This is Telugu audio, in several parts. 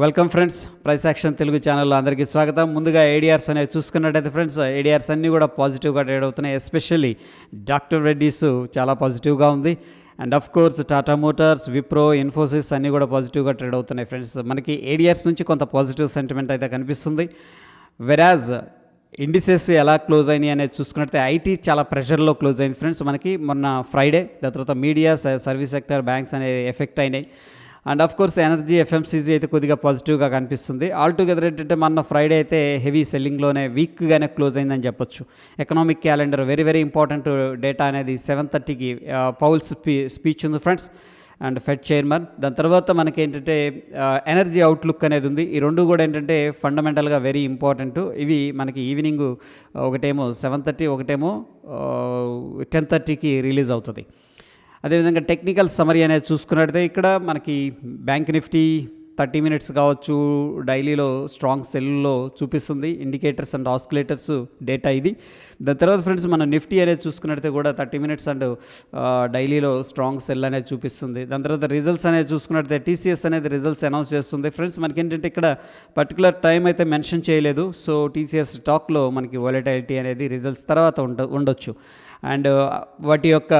Welcome friends, price action Telugu ఛానల్లో అందరికీ స్వాగతం. ముందుగా ఏడిఆర్స్ అనేవి చూసుకున్నట్టయితే ఫ్రెండ్స్, ఏడిఆర్స్ అన్నీ కూడా పాజిటివ్గా ట్రేడ్ అవుతున్నాయి. ఎస్పెషల్లీ డాక్టర్ రెడ్డీస్ చాలా పాజిటివ్గా ఉంది. And of course Tata Motors, Wipro, Infosys అన్నీ కూడా పాజిటివ్గా ట్రేడ్ అవుతున్నాయి ఫ్రెండ్స్. మనకి ఏడిఆర్స్ నుంచి కొంత పాజిటివ్ సెంటిమెంట్ అయితే కనిపిస్తుంది. వెరాజ్ ఇండిసెస్ ఎలా క్లోజ్ అయినాయి అనేది చూసుకున్నట్లయితే ఐటీ చాలా ప్రెషర్లో క్లోజ్ అయింది ఫ్రెండ్స్. మనకి మొన్న ఫ్రైడే, దాని తర్వాత మీడియా, సర్వీస్ సెక్టర్, బ్యాంక్స్ అనేవి ఎఫెక్ట్ అయినాయి. And of course energy, FMCG అయితే కొద్దిగా పాజిటివ్గా కనిపిస్తుంది. ఆల్ టుగెదర్ ఏంటంటే మొన్న ఫ్రైడే అయితే హెవీ సెల్లింగ్లోనే వీక్గానే క్లోజ్ అయిందని చెప్పొచ్చు. Economic calendar very important data అనేది 7:30కి పౌల్ స్పీచ్ ఉంది ఫ్రెండ్స్, అండ్ ఫెడ్ చైర్మన్. దాని తర్వాత మనకి ఏంటంటే ఎనర్జీ అవుట్లుక్ అనేది ఉంది. ఈ రెండు కూడా ఏంటంటే ఫండమెంటల్గా వెరీ ఇంపార్టెంట్. ఇవి మనకి ఈవినింగ్ ఒకటేమో 7:30, ఒకటేమో 10:30కి రిలీజ్ అవుతుంది. అదేవిధంగా టెక్నికల్ సమరీ అనేది చూసుకున్నట్టయితే ఇక్కడ మనకి బ్యాంక్ నిఫ్టీ 30 మినిట్స్ కావచ్చు, డైలీలో స్ట్రాంగ్ సెల్లో చూపిస్తుంది. ఇండికేటర్స్ అండ్ ఆస్కిలేటర్స్ డేటా ఇది. దాని తర్వాత ఫ్రెండ్స్ మనం నిఫ్టీ అనేది చూసుకున్నట్టయితే కూడా 30 మినిట్స్ అండ్ డైలీలో స్ట్రాంగ్ సెల్ అనేది చూపిస్తుంది. దాని తర్వాత రిజల్ట్స్ అనేది చూసుకున్నట్టయితే టీసీఎస్ అనేది రిజల్ట్స్ అనౌన్స్ చేస్తుంది ఫ్రెండ్స్. మనకి ఏంటంటే ఇక్కడ పర్టికులర్ టైం అయితే మెన్షన్ చేయలేదు. సో టీసీఎస్ స్టాక్లో మనకి వాలటిలిటీ అనేది రిజల్ట్స్ తర్వాత ఉండొచ్చు. అండ్ వాటి యొక్క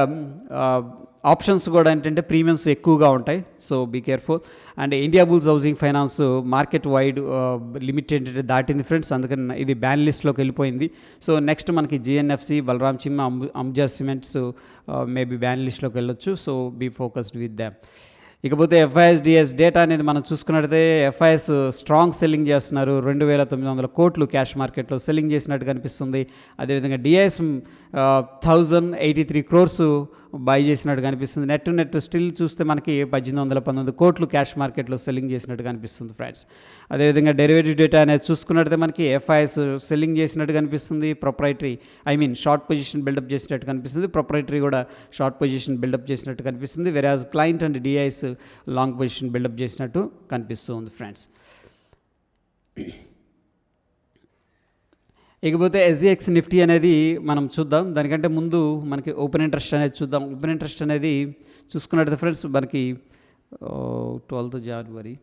ఆప్షన్స్ కూడా ఏంటంటే ప్రీమియమ్స్ ఎక్కువగా ఉంటాయి. So be careful. And Indiabulls housing finance market wide limit ఏంటంటే దాటింది ఫ్రెండ్స్, అందుకని ఇది బ్యాన్ లిస్ట్లోకి వెళ్ళిపోయింది. సో నెక్స్ట్ మనకి జిఎన్ఎఫ్సి, బలరామ్ చిమ్మ, అంబుజా సిమెంట్స్ మేబీ బ్యాన్ లిస్ట్లోకి వెళ్ళొచ్చు. So be focused with them. ఇకపోతే ఎఫ్ఐఎస్ డేటా అనేది మనం చూసుకున్నట్టయితే ఎఫ్ఐఎస్ స్ట్రాంగ్ సెల్లింగ్ చేస్తున్నారు. 2,900 కోట్లు క్యాష్ మార్కెట్లో సెల్లింగ్ చేసినట్టు కనిపిస్తుంది. అదేవిధంగా డిఐఎస్ 1,083 crores బై చేసినట్టు కనిపిస్తుంది. నెట్ స్టిల్ చూస్తే మనకి 1,819 కోట్లు క్యాష్ మార్కెట్లో సెల్లింగ్ చేసినట్టు కనిపిస్తుంది ఫ్రెండ్స్. అదేవిధంగా డెరివేటివ్ డేటా అనేది చూసుకున్నట్టయితే మనకి ఎఫ్ఐఎస్ సెల్లింగ్ చేసినట్టు కనిపిస్తుంది. షార్ట్ పొజిషన్ బిల్డప్ చేసినట్టు కనిపిస్తుంది. ప్రొప్రైటరీ కూడా షార్ట్ పొజిషన్ బిల్డప్ చేసినట్టు కనిపిస్తుంది. వెరాజ్ client and DIIs long position buildup చేసినట్టు కనిపిస్తుంది ఫ్రెండ్స్. ఇకపోతే ఎస్జిఎక్స్ నిఫ్టీ అనేది మనం చూద్దాం. దానికంటే ముందు మనకి ఓపెన్ ఇంట్రెస్ట్ అనేది చూద్దాం. ఓపెన్ ఇంట్రెస్ట్ అనేది చూసుకున్నట్టు ఫ్రెండ్స్ మనకి 12th January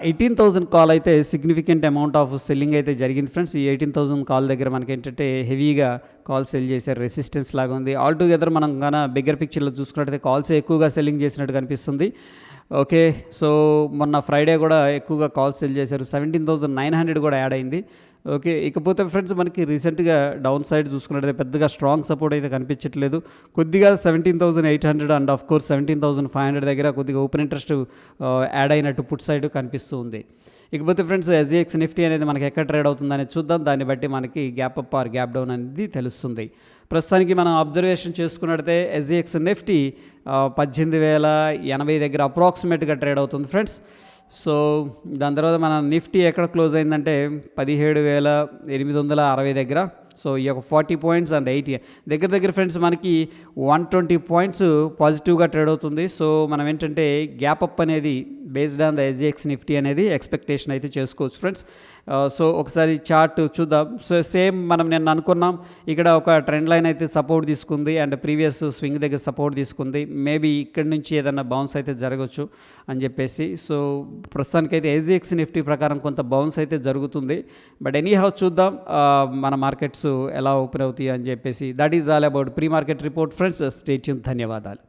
18,000 కాల్ అయితే సిగ్నిఫికెంట్ అమౌంట్ ఆఫ్ సెల్లింగ్ అయితే జరిగింది ఫ్రెండ్స్. ఈ 18,000 కాల్ దగ్గర మనకి ఏంటంటే హెవీగా కాల్ సెల్ చేశారు, రెసిస్టెన్స్ లాగా ఉంది. ఆల్ టుగెదర్ మనం కానీ బిగ్గర్ పిక్చర్లో చూసుకున్నట్టయితే కాల్స్ ఎక్కువగా సెల్లింగ్ చేసినట్టు కనిపిస్తుంది. ఓకే, సో మొన్న ఫ్రైడే కూడా ఎక్కువగా కాల్స్ సెల్ చేశారు. 17,900 కూడా యాడ్ అయింది. ఓకే, ఇకపోతే ఫ్రెండ్స్ మనకి రీసెంట్గా డౌన్ సైడ్ చూసుకున్నట్టయితే పెద్దగా స్ట్రాంగ్ సపోర్ట్ అయితే కనిపించట్లేదు. కొద్దిగా 17,800 అండ్ ఆఫ్ కోర్స్ 17,500 దగ్గర కొద్దిగా ఓపెన్ ఇంట్రెస్ట్ యాడ్ అయినట్టు పుట్ సైడ్ కనిపిస్తూ ఉంది. ఇకపోతే ఫ్రెండ్స్ ఎస్జిఎక్స్ నిఫ్టీ అనేది మనకి ఎక్కడ ట్రేడ్ అవుతుందనేది చూద్దాం. దాన్ని బట్టి మనకి gap up or gap down అనేది తెలుస్తుంది. ప్రస్తుతానికి మనం అబ్జర్వేషన్ చేసుకున్నట్టయితే ఎస్జిఎక్స్ నిఫ్టీ 18,080 దగ్గర అప్రాక్సిమేట్గా ట్రేడ్ అవుతుంది ఫ్రెండ్స్. సో దాని తర్వాత మన నిఫ్టీ ఎక్కడ క్లోజ్ అయిందంటే 17,860 దగ్గర. సో ఈ యొక్క 40 పాయింట్స్ అండ్ 80 దగ్గర ఫ్రెండ్స్ మనకి 120 పాయింట్స్ పాజిటివ్గా ట్రేడ్ అవుతుంది. సో మనం ఏంటంటే గ్యాప్ అప్ అనేది based on the SGX Nifty అనేది ఎక్స్పెక్టేషన్ అయితే చేసుకోవచ్చు ఫ్రెండ్స్. సో ఒకసారి చార్ట్ చూద్దాం. సో సేమ్ మనం నేను అనుకున్నాం ఇక్కడ ఒక ట్రెండ్ లైన్ అయితే సపోర్ట్ తీసుకుంది అండ్ ప్రీవియస్ స్వింగ్ దగ్గర సపోర్ట్ తీసుకుంది. మేబీ ఇక్కడ నుంచి ఏదైనా బౌన్స్ అయితే జరగవచ్చు అని చెప్పేసి. సో ప్రస్తుతానికైతే ఎస్జిఎక్స్ నిఫ్టీ ప్రకారం కొంత బౌన్స్ అయితే జరుగుతుంది. బట్ ఎనీ హౌస్ చూద్దాం మన మార్కెట్స్ ఎలా ఓపెన్ అవుతాయి అని చెప్పేసి. That is all about pre market report friends. Stay tune. ధన్యవాదాలు.